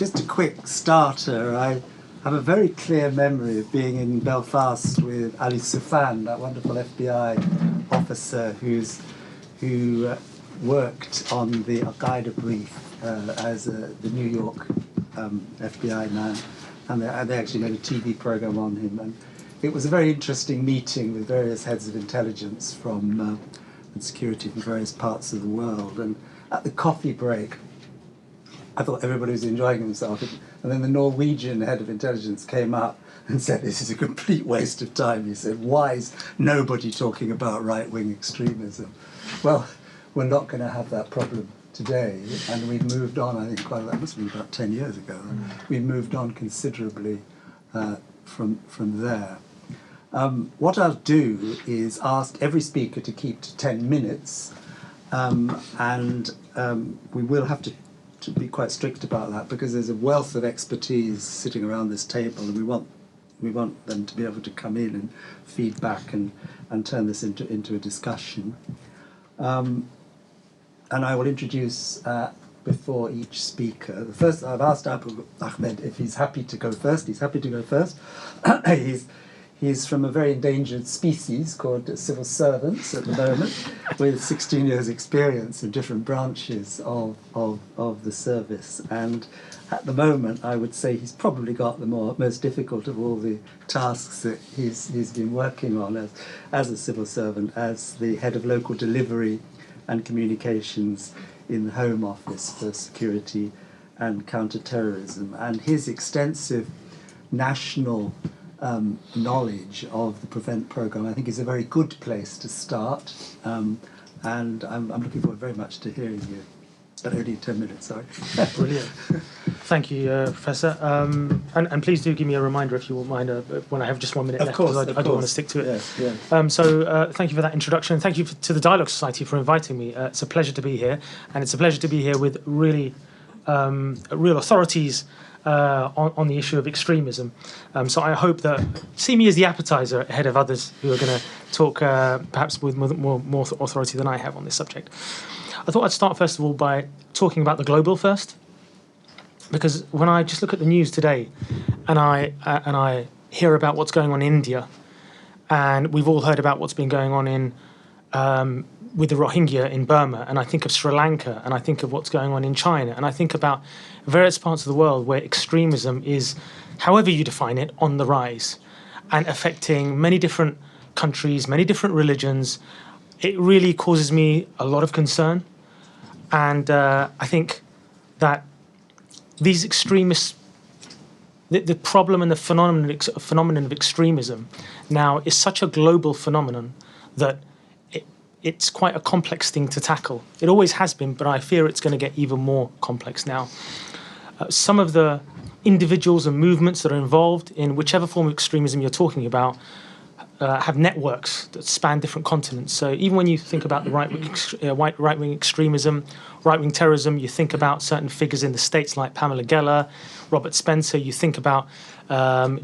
just a quick starter. I have a very clear memory of being in Belfast with Ali Soufan, that wonderful FBI officer who worked on the Al-Qaeda brief as the New York FBI man, and they actually made a TV program on him. And it was a very interesting meeting with various heads of intelligence and security from various parts of the world. And at the coffee break, I thought everybody was enjoying himself. And then the Norwegian head of intelligence came up and said, "This is a complete waste of time." He said, "Why is nobody talking about right-wing extremism?" Well, we're not going to have that problem today, and we've moved on. I think that must have been about 10 years ago. We've moved on considerably from there. What I'll do is ask every speaker to keep to 10 minutes, and we will have to be quite strict about that, because there's a wealth of expertise sitting around this table, and we want them to be able to come in and feed back and turn this into a discussion. And I will introduce before each speaker. The first, I've asked Ahmad if he's happy to go first. He's happy to go first. He's from a very endangered species called civil servants at the moment, with 16 years' experience in different branches of the service. And at the moment, I would say he's probably got the most difficult of all the tasks that he's been working on as a civil servant, as the head of local delivery and communications in the Home Office for Security and Counter-Terrorism. And his extensive national knowledge of the PREVENT programme, I think, is a very good place to start, and I'm looking forward very much to hearing you. But only 10 minutes, sorry. Brilliant. Thank you, Professor. And please do give me a reminder, if you won't mind, when I have just 1 minute left, because I do want to stick to it. Yes. So thank you for that introduction. Thank you to the Dialogue Society for inviting me. It's a pleasure to be here, and it's a pleasure to be here with really real authorities on the issue of extremism. So I hope that see me as the appetizer ahead of others who are going to talk perhaps with more authority than I have on this subject. I thought I'd start first of all by talking about the global first, because when I just look at the news today and I hear about what's going on in India, and we've all heard about what's been going on in with the Rohingya in Burma, and I think of Sri Lanka, and I think of what's going on in China, and I think about various parts of the world where extremism is, however you define it, on the rise and affecting many different countries, many different religions. It really causes me a lot of concern, and I think that these extremists, the problem and the phenomenon of extremism now is such a global phenomenon that it's quite a complex thing to tackle. It always has been, but I fear it's going to get even more complex now. Some of the individuals and movements that are involved in whichever form of extremism you're talking about have networks that span different continents. So even when you think about the right-wing extremism, right-wing terrorism, you think about certain figures in the States like Pamela Geller, Robert Spencer, you think about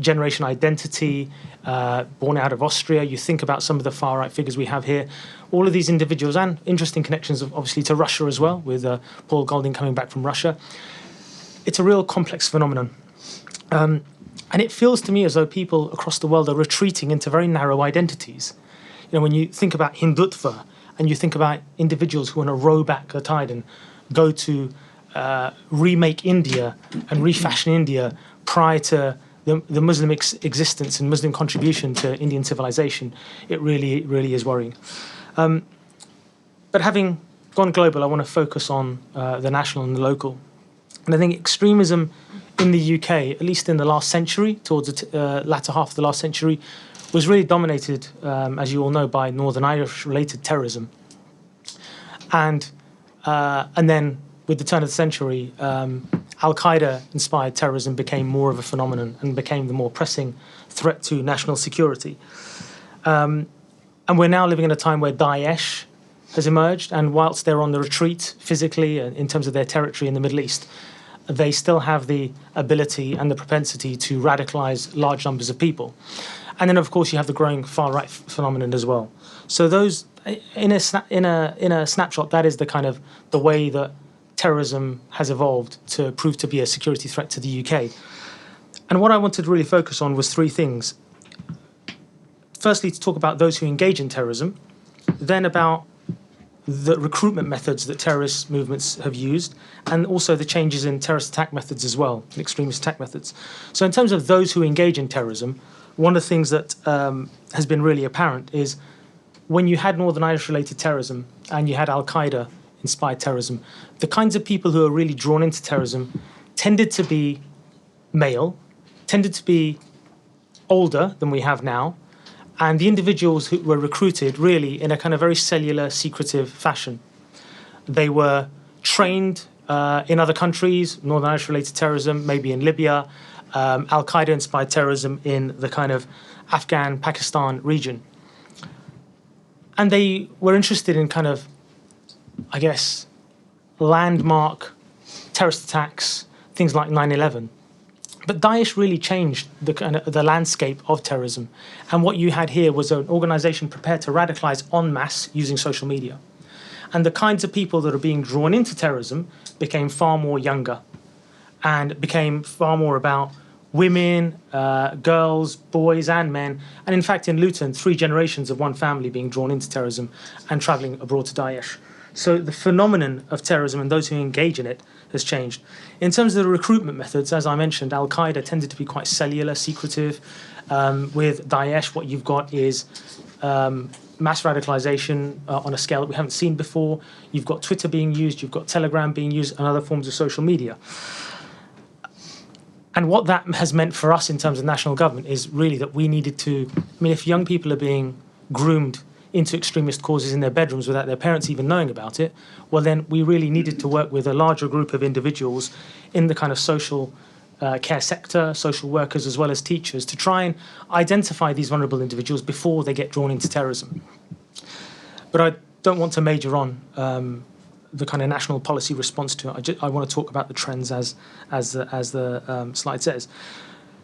Generation Identity, born out of Austria, you think about some of the far-right figures we have here. All of these individuals, and interesting connections, obviously, to Russia as well, with Paul Golding coming back from Russia. It's a real complex phenomenon. And it feels to me as though people across the world are retreating into very narrow identities. You know, when you think about Hindutva, and you think about individuals who want to row back the tide and go to remake India and refashion India prior to the Muslim existence and Muslim contribution to Indian civilization, it really is worrying. But having gone global, I want to focus on the national and the local. And I think extremism in the UK, at least in the last century, towards the latter half of the last century, was really dominated, as you all know, by Northern Irish-related terrorism. And then, with the turn of the century, Al-Qaeda-inspired terrorism became more of a phenomenon and became the more pressing threat to national security. And we're now living in a time where Daesh has emerged, and whilst they're on the retreat physically in terms of their territory in the Middle East, they still have the ability and the propensity to radicalize large numbers of people. And then, of course, you have the growing far-right phenomenon as well. So those, in a snapshot, that is the kind of the way that terrorism has evolved to prove to be a security threat to the UK. And what I wanted to really focus on was three things. Firstly, to talk about those who engage in terrorism, then about the recruitment methods that terrorist movements have used, and also the changes in terrorist attack methods as well, extremist attack methods. So in terms of those who engage in terrorism, one of the things that has been really apparent is when you had Northern Irish-related terrorism and you had Al-Qaeda-inspired terrorism, the kinds of people who are really drawn into terrorism tended to be male, tended to be older than we have now, and the individuals who were recruited really in a kind of very cellular, secretive fashion. They were trained in other countries, Northern Irish-related terrorism, maybe in Libya, Al-Qaeda-inspired terrorism in the kind of Afghan, Pakistan region. And they were interested in kind of, I guess, landmark terrorist attacks, things like 9/11. But Daesh really changed the landscape of terrorism. And what you had here was an organization prepared to radicalize en masse using social media. And the kinds of people that are being drawn into terrorism became far more younger and became far more about women, girls, boys and men. And in fact, in Luton, 3 generations of one family being drawn into terrorism and traveling abroad to Daesh. So the phenomenon of terrorism and those who engage in it has changed. In terms of the recruitment methods, as I mentioned, Al-Qaeda tended to be quite cellular, secretive. With Daesh, what you've got is mass radicalization on a scale that we haven't seen before. You've got Twitter being used, you've got Telegram being used, and other forms of social media. And what that has meant for us in terms of national government is really that we needed to, I mean, if young people are being groomed into extremist causes in their bedrooms without their parents even knowing about it, well, then we really needed to work with a larger group of individuals in the kind of social care sector, social workers, as well as teachers, to try and identify these vulnerable individuals before they get drawn into terrorism. But I don't want to major on the kind of national policy response to it. I want to talk about the trends as the slide says.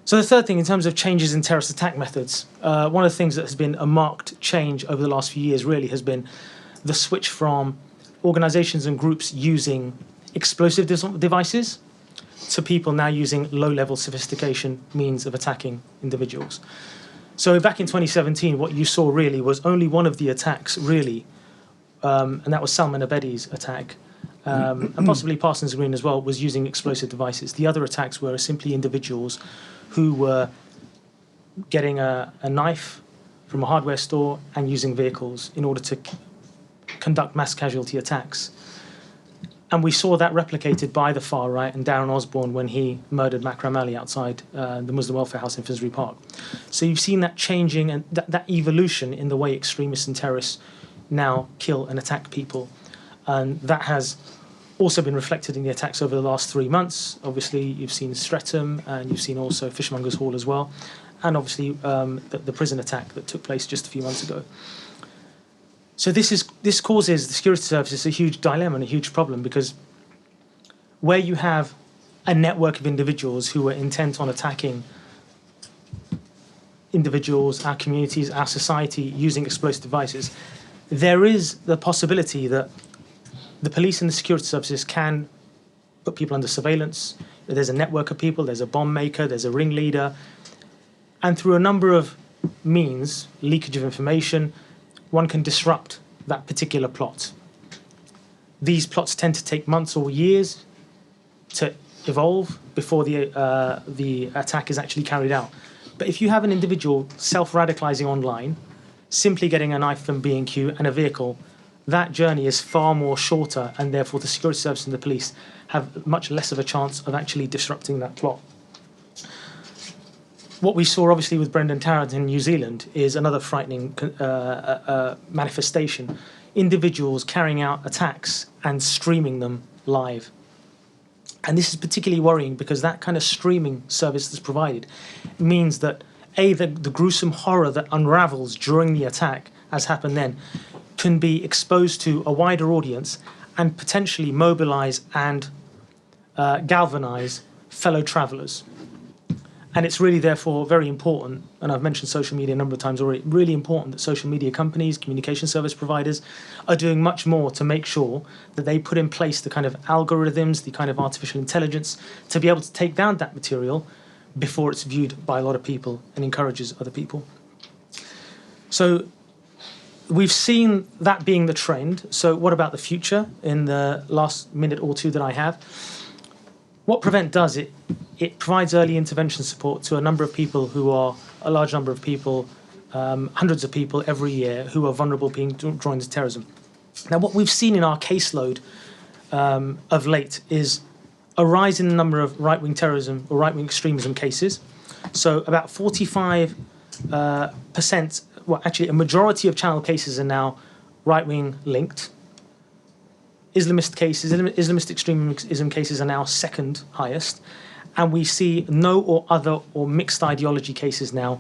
So the third thing, in terms of changes in terrorist attack methods, one of the things that has been a marked change over the last few years really has been the switch from organizations and groups using explosive devices to people now using low-level sophistication means of attacking individuals. So back in 2017, what you saw really was only one of the attacks really, and that was Salman Abedi's attack, and possibly Parsons Green as well, was using explosive devices. The other attacks were simply individuals who were getting a knife from a hardware store and using vehicles in order to conduct mass casualty attacks. And we saw that replicated by the far right and Darren Osborne when he murdered Makram Ali outside the Muslim Welfare House in Finsbury Park. So you've seen that changing and that evolution in the way extremists and terrorists now kill and attack people. And that has also been reflected in the attacks over the last 3 months. Obviously, you've seen Streatham and you've seen also Fishmongers Hall as well. And obviously the prison attack that took place just a few months ago. So this causes the security services a huge dilemma and a huge problem, because where you have a network of individuals who are intent on attacking individuals, our communities, our society using explosive devices, there is the possibility that the police and the security services can put people under surveillance. There's a network of people, there's a bomb maker, there's a ringleader. And through a number of means, leakage of information, one can disrupt that particular plot. These plots tend to take months or years to evolve before the attack is actually carried out. But if you have an individual self-radicalizing online, simply getting a knife from B&Q and a vehicle, that journey is far more shorter, and therefore the security service and the police have much less of a chance of actually disrupting that plot. What we saw, obviously, with Brendan Tarrant in New Zealand is another frightening manifestation. Individuals carrying out attacks and streaming them live. And this is particularly worrying because that kind of streaming service that's provided means that, A, the gruesome horror that unravels during the attack, as happened then, can be exposed to a wider audience and potentially mobilize and galvanize fellow travelers. And it's really, therefore, very important, and I've mentioned social media a number of times already, really important that social media companies, communication service providers are doing much more to make sure that they put in place the kind of algorithms, the kind of artificial intelligence to be able to take down that material before it's viewed by a lot of people and encourages other people. So we've seen that being the trend. So what about the future in the last minute or two that I have? What Prevent does, it provides early intervention support to a number of people who are, a large number of people, hundreds of people every year who are vulnerable being drawn into terrorism. Now, what we've seen in our caseload of late is a rise in the number of right-wing terrorism or right-wing extremism cases. So about 45%, well, actually a majority of channel cases are now right-wing linked. Islamist cases, Islamist extremism cases are now second highest. And we see no or other or mixed ideology cases now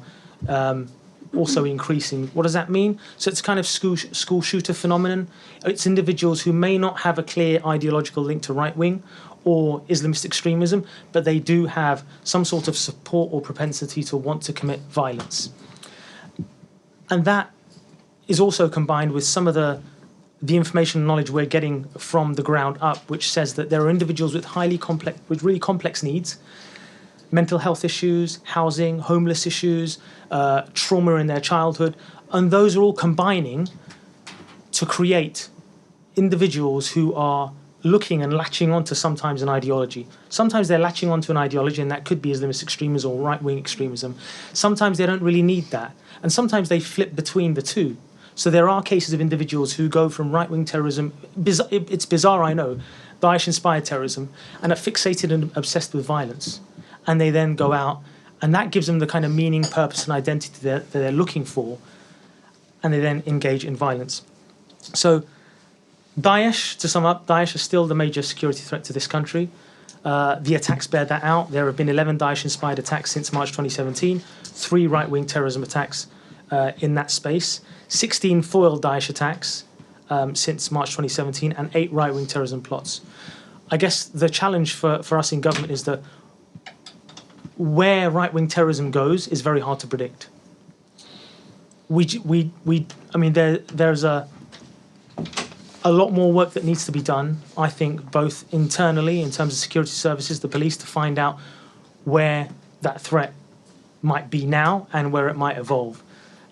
also increasing. What does that mean? So it's kind of school shooter phenomenon. It's individuals who may not have a clear ideological link to right-wing or Islamist extremism, but they do have some sort of support or propensity to want to commit violence. And that is also combined with some of the information and knowledge we're getting from the ground up, which says that there are individuals with really complex needs, mental health issues, housing, homeless issues, trauma in their childhood, and those are all combining to create individuals who are looking and latching onto sometimes an ideology. Sometimes they're latching onto an ideology, and that could be Islamist extremism or right-wing extremism. Sometimes they don't really need that, and sometimes they flip between the two. So there are cases of individuals who go from right-wing terrorism, it's bizarre, I know, Daesh-inspired terrorism, and are fixated and obsessed with violence. And they then go out, and that gives them the kind of meaning, purpose, and identity that they're looking for, and they then engage in violence. So Daesh, to sum up, Daesh is still the major security threat to this country. The attacks bear that out. There have been 11 Daesh-inspired attacks since March 2017, 3 right-wing terrorism attacks in that space, 16 foiled Daesh attacks since March 2017, and 8 right-wing terrorism plots. I guess the challenge for us in government is that where right-wing terrorism goes is very hard to predict. I mean, there's a lot more work that needs to be done, I think, both internally in terms of security services, the police, to find out where that threat might be now and where it might evolve.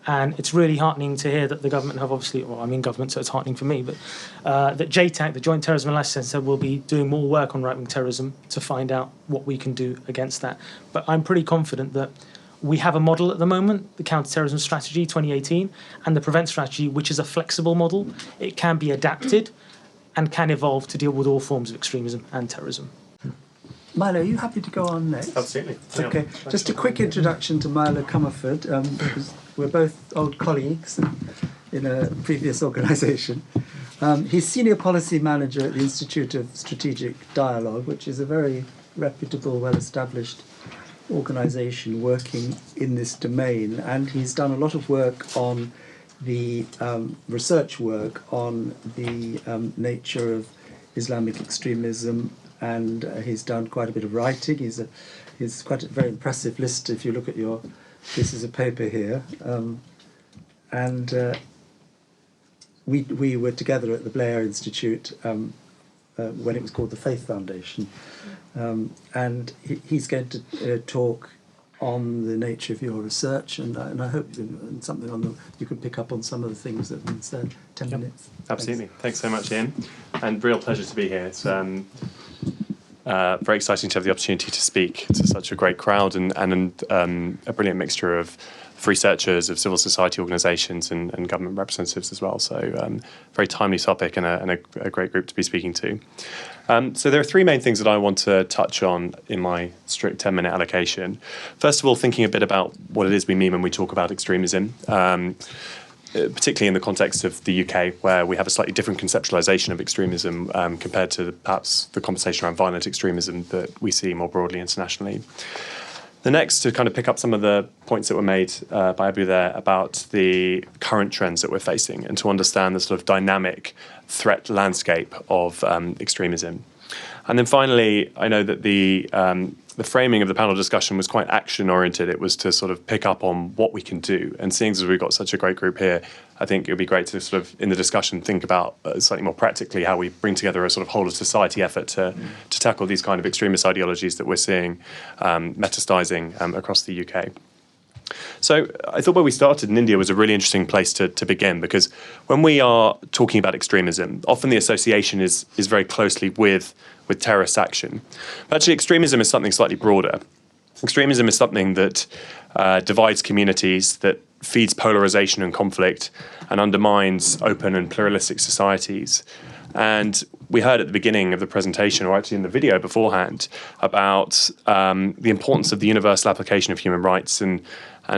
And it's really heartening to hear that the government have obviously, well, I'm in government, so it's heartening for me, but that JTAC, the Joint Terrorism Analysis Centre, will be doing more work on right-wing terrorism to find out what we can do against that. But I'm pretty confident that we have a model at the moment, the Counter-Terrorism Strategy 2018, and the Prevent Strategy, which is a flexible model. It can be adapted and can evolve to deal with all forms of extremism and terrorism. Milo, are you happy to go on next? Absolutely. Okay, just a quick introduction to Milo Comerford, because we're both old colleagues in a previous organisation. He's Senior Policy Manager at the Institute of Strategic Dialogue, which is a very reputable, well-established organisation working in this domain, and he's done a lot of work on the research work on the nature of Islamic extremism, and he's done quite a bit of writing. He's quite a very impressive list if you look at your pieces of paper here. We were together at the Blair Institute when it was called the Faith Foundation, and he's going to talk on the nature of your research, and I hope something on you can pick up on some of the things that have been said. 10 minutes. Absolutely. Thanks so much, Ian, and real pleasure to be here. It's very exciting to have the opportunity to speak to such a great crowd and a brilliant mixture of researchers, of civil society organisations and government representatives as well. So very timely topic and a great group to be speaking to. So there are 3 main things that I want to touch on in my strict 10-minute allocation. First of all, thinking a bit about what it is we mean when we talk about extremism, particularly in the context of the UK, where we have a slightly different conceptualisation of extremism compared to perhaps the conversation around violent extremism that we see more broadly internationally. The next, to kind of pick up some of the points that were made by Abu there about the current trends that we're facing, and to understand the sort of dynamic threat landscape of extremism. And then finally, I know that the the framing of the panel discussion was quite action-oriented. It was to sort of pick up on what we can do. And seeing as we've got such a great group here, I think it would be great to sort of, in the discussion, think about slightly more practically how we bring together a sort of whole-of-society effort to tackle these kind of extremist ideologies that we're seeing metastasizing across the UK. So I thought where we started in India was a really interesting place to begin, because when we are talking about extremism, often the association is very closely with terrorist action. But actually, extremism is something slightly broader. Extremism is something that divides communities, that feeds polarization and conflict, and undermines open and pluralistic societies. And we heard at the beginning of the presentation, or actually in the video beforehand, about the importance of the universal application of human rights and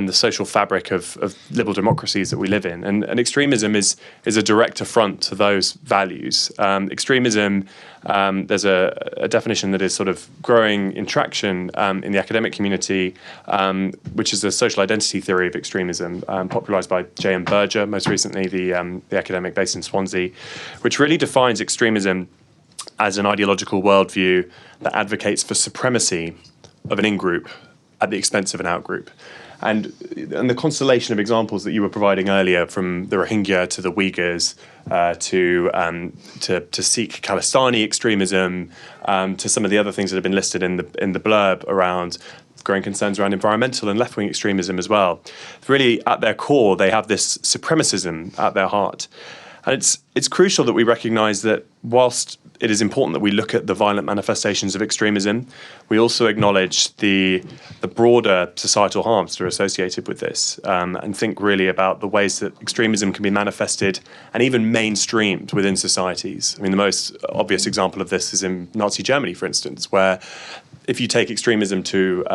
the social fabric of liberal democracies that we live in. And extremism is a direct affront to those values. Extremism, there's a definition that is sort of growing in traction in the academic community, which is a social identity theory of extremism, popularised by J.M. Berger, most recently the academic based in Swansea, which really defines extremism as an ideological worldview that advocates for supremacy of an in-group at the expense of an out-group. And the constellation of examples that you were providing earlier, from the Rohingya to the Uyghurs to Sikh Khalistani extremism, to some of the other things that have been listed in the blurb around growing concerns around environmental and left-wing extremism as well. Really, at their core, they have this supremacism at their heart. And it's crucial that we recognise that whilst it is important that we look at the violent manifestations of extremism, we also acknowledge the broader societal harms that are associated with this, and think really about the ways that extremism can be manifested and even mainstreamed within societies. I mean, the most obvious example of this is in Nazi Germany, for instance, where if you take extremism to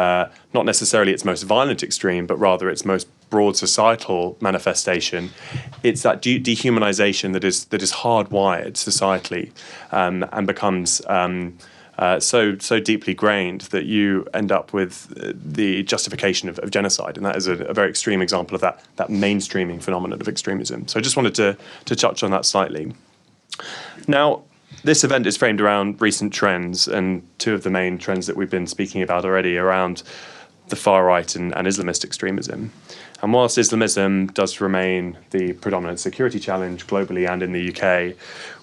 not necessarily its most violent extreme, but rather its most broad societal manifestation, it's that dehumanization that is hardwired societally, and becomes so deeply grained that you end up with the justification of genocide. And that is a very extreme example of that mainstreaming phenomenon of extremism. So I just wanted to touch on that slightly. Now, this event is framed around recent trends, and two of the main trends that we've been speaking about already around the far right and Islamist extremism. And whilst Islamism does remain the predominant security challenge globally and in the UK,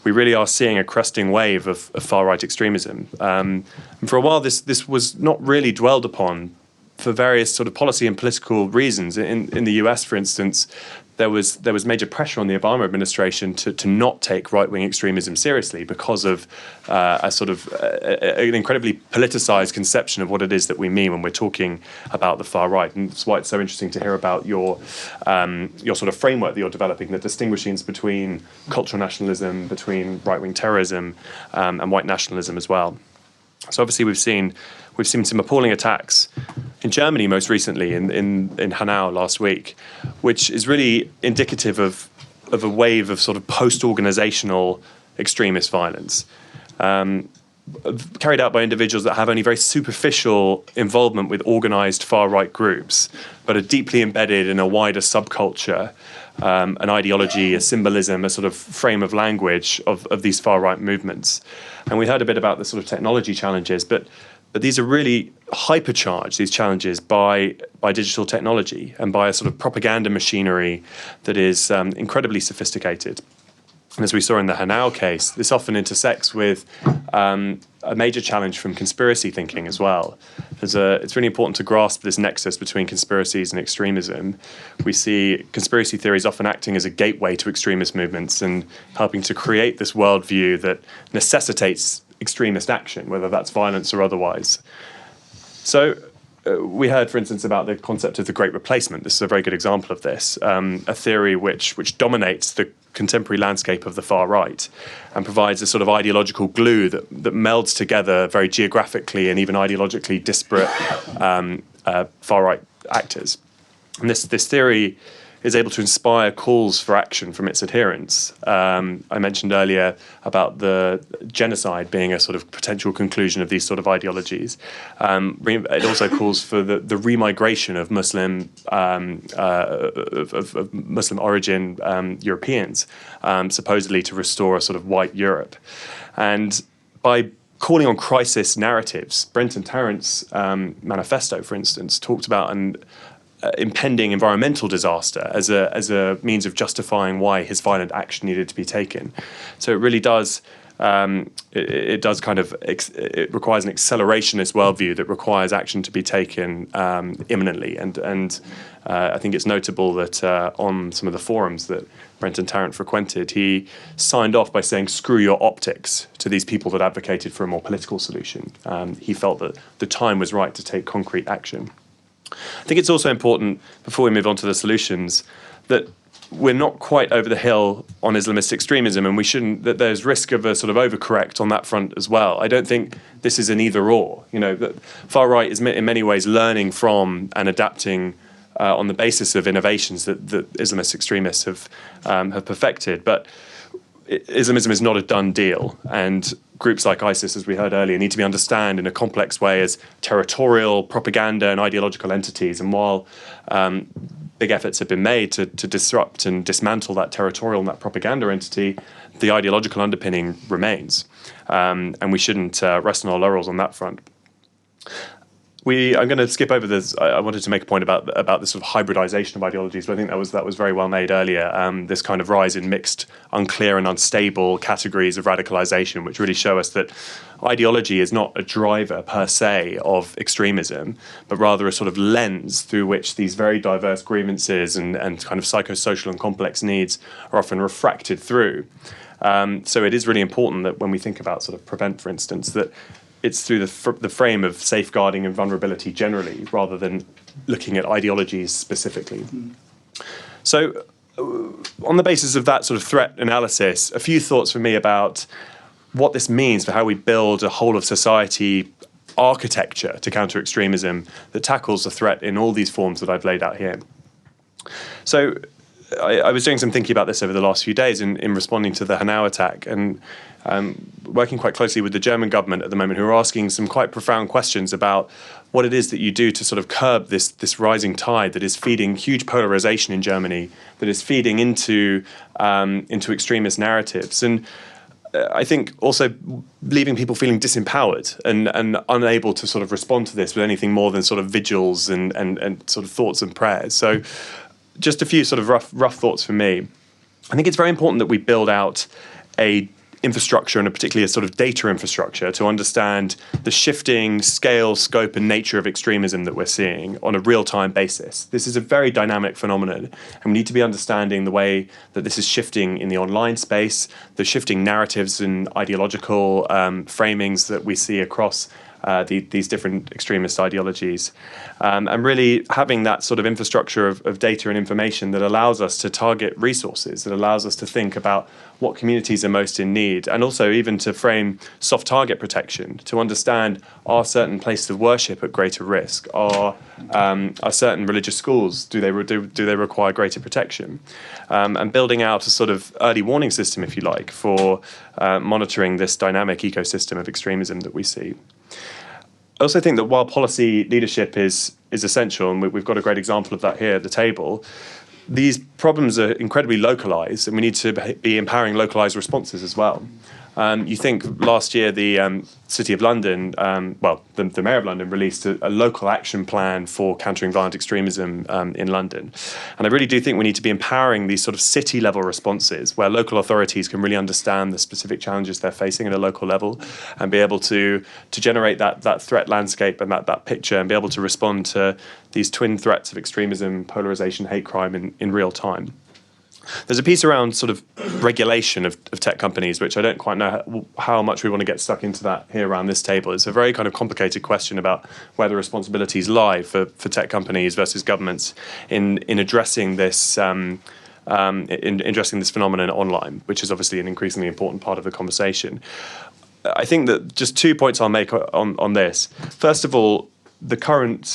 we really are seeing a cresting wave of far-right extremism. And for a while, this was not really dwelled upon for various sort of policy and political reasons. In the US, for instance, there was major pressure on the Obama administration to not take right-wing extremism seriously because of an incredibly politicized conception of what it is that we mean when we're talking about the far right. And that's why it's so interesting to hear about your sort of framework that you're developing, the distinguishings between cultural nationalism, between right-wing terrorism, and white nationalism as well. So obviously we've seen some appalling attacks in Germany most recently, in Hanau last week, which is really indicative of a wave of sort of post-organizational extremist violence, carried out by individuals that have only very superficial involvement with organized far-right groups, but are deeply embedded in a wider subculture, an ideology, a symbolism, a sort of frame of language of these far-right movements. And we heard a bit about the sort of technology challenges, but these are really hypercharged, these challenges, by digital technology and by a sort of propaganda machinery that is incredibly sophisticated. And as we saw in the Hanau case, this often intersects with a major challenge from conspiracy thinking as well. It's really important to grasp this nexus between conspiracies and extremism. We see conspiracy theories often acting as a gateway to extremist movements and helping to create this worldview that necessitates extremist action, whether that's violence or otherwise. So we heard, for instance, about the concept of the Great Replacement. This is a very good example of this, a theory which dominates the contemporary landscape of the far right and provides a sort of ideological glue that melds together very geographically and even ideologically disparate far right actors. And this theory is able to inspire calls for action from its adherents. I mentioned earlier about the genocide being a sort of potential conclusion of these sort of ideologies. It also calls for the remigration of Muslim of Muslim origin Europeans, supposedly to restore a sort of white Europe. And by calling on crisis narratives. Brenton Tarrant's manifesto, for instance, talked about an impending environmental disaster as a means of justifying why his violent action needed to be taken. So it really does. It does kind of it requires an accelerationist worldview that requires action to be taken imminently, and I think it's notable that on some of the forums that Brenton Tarrant frequented, he signed off by saying "screw your optics" to these people that advocated for a more political solution. He felt that the time was right to take concrete action. I think it's also important, before we move on to the solutions, that we're not quite over the hill on Islamist extremism, and that there's risk of a sort of overcorrect on that front as well. I don't think this is an either or. That far right is in many ways learning from and adapting on the basis of innovations that Islamist extremists have perfected. But Islamism is not a done deal, and groups like ISIS, as we heard earlier, need to be understood in a complex way as territorial, propaganda and ideological entities. And while big efforts have been made to disrupt and dismantle that territorial and that propaganda entity, the ideological underpinning remains. And we shouldn't rest on our laurels on that front. I'm going to skip over this. I wanted to make a point about this sort of hybridization of ideologies, but I think that was very well made earlier. This kind of rise in mixed, unclear and unstable categories of radicalization, which really show us that ideology is not a driver per se of extremism, but rather a sort of lens through which these very diverse grievances and kind of psychosocial and complex needs are often refracted through. So it is really important that when we think about sort of prevent, for instance, that it's through the frame of safeguarding and vulnerability generally, rather than looking at ideologies specifically. So on the basis of that sort of threat analysis, a few thoughts from me about what this means for how we build a whole of society architecture to counter extremism that tackles the threat in all these forms that I've laid out here. So I was doing some thinking about this over the last few days in responding to the Hanau attack, and working quite closely with the German government at the moment, who are asking some quite profound questions about what it is that you do to sort of curb this rising tide that is feeding huge polarization in Germany, that is feeding into extremist narratives. And I think also leaving people feeling disempowered and unable to sort of respond to this with anything more than sort of vigils and sort of thoughts and prayers. So just a few sort of rough thoughts from me. I think it's very important that we build out a infrastructure, and particularly a sort of data infrastructure, to understand the shifting scale, scope and nature of extremism that we're seeing on a real-time basis. This is a very dynamic phenomenon, and we need to be understanding the way that this is shifting in the online space, the shifting narratives and ideological framings that we see across these different extremist ideologies, and really having that sort of infrastructure of data and information that allows us to target resources, that allows us to think about what communities are most in need, and also even to frame soft target protection, to understand, are certain places of worship at greater risk? Are certain religious schools, do they require greater protection? And building out a sort of early warning system, if you like, for monitoring this dynamic ecosystem of extremism that we see. I also think that while policy leadership is essential, and we've got a great example of that here at the table, these problems are incredibly localized, and we need to be empowering localized responses as well. You think last year the City of London, the Mayor of London released a local action plan for countering violent extremism in London. And I really do think we need to be empowering these sort of city-level responses where local authorities can really understand the specific challenges they're facing at a local level and be able to generate that threat landscape and that picture and be able to respond to these twin threats of extremism, polarization, hate crime in real time. There's a piece around sort of regulation of tech companies, which I don't quite know how much we want to get stuck into that here around this table. It's a very kind of complicated question about where the responsibilities lie for tech companies versus governments in addressing this in addressing this phenomenon online, which is obviously an increasingly important part of the conversation. I think that just 2 points I'll make on this. First of all, the current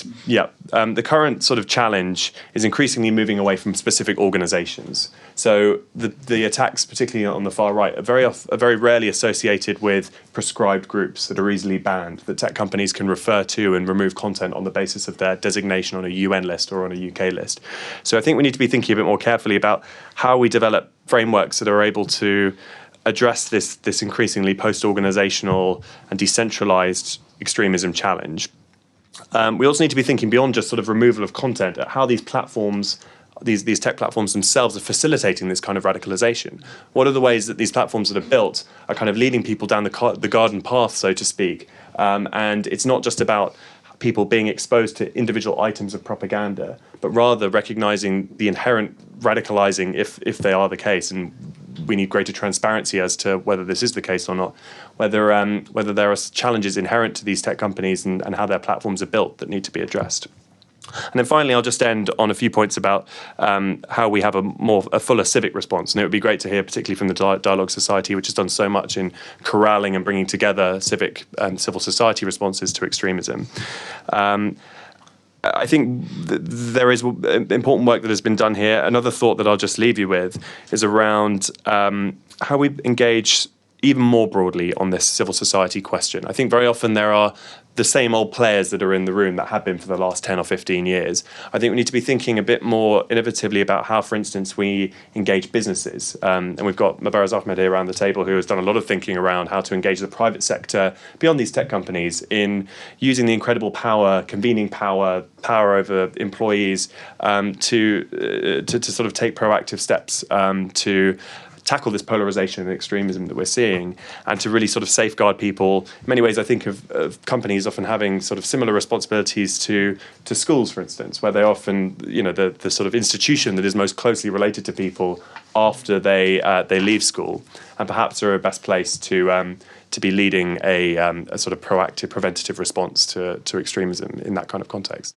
sort of challenge is increasingly moving away from specific organizations. So the attacks, particularly on the far right, are very rarely associated with prescribed groups that are easily banned, that tech companies can refer to and remove content on the basis of their designation on a UN list or on a UK list. So I think we need to be thinking a bit more carefully about how we develop frameworks that are able to address this increasingly post-organizational and decentralized extremism challenge, we also need to be thinking beyond just sort of removal of content at how these platforms, these tech platforms themselves, are facilitating this kind of radicalization. What are the ways that these platforms that are built are kind of leading people down the garden path, so to speak? And it's not just about people being exposed to individual items of propaganda, but rather recognizing the inherent radicalizing if they are the case. And we need greater transparency as to whether this is the case or not, whether there are challenges inherent to these tech companies and how their platforms are built that need to be addressed. And then finally, I'll just end on a few points about how we have a fuller civic response. And it would be great to hear, particularly from the Dialogue Society, which has done so much in corralling and bringing together civic and civil society responses to extremism. I think there is important work that has been done here. Another thought that I'll just leave you with is around how we engage even more broadly on this civil society question. I think very often there are the same old players that are in the room that have been for the last 10 or 15 years. I think we need to be thinking a bit more innovatively about how, for instance, we engage businesses. And we've got Ahmad here around the table, who has done a lot of thinking around how to engage the private sector beyond these tech companies in using the incredible power, convening power over employees to sort of take proactive steps to tackle this polarization and extremism that we're seeing, and to really sort of safeguard people. In many ways, I think of companies often having sort of similar responsibilities to schools, for instance, where they often, the sort of institution that is most closely related to people after they leave school, and perhaps are a best place to be leading a sort of proactive, preventative response to extremism in that kind of context.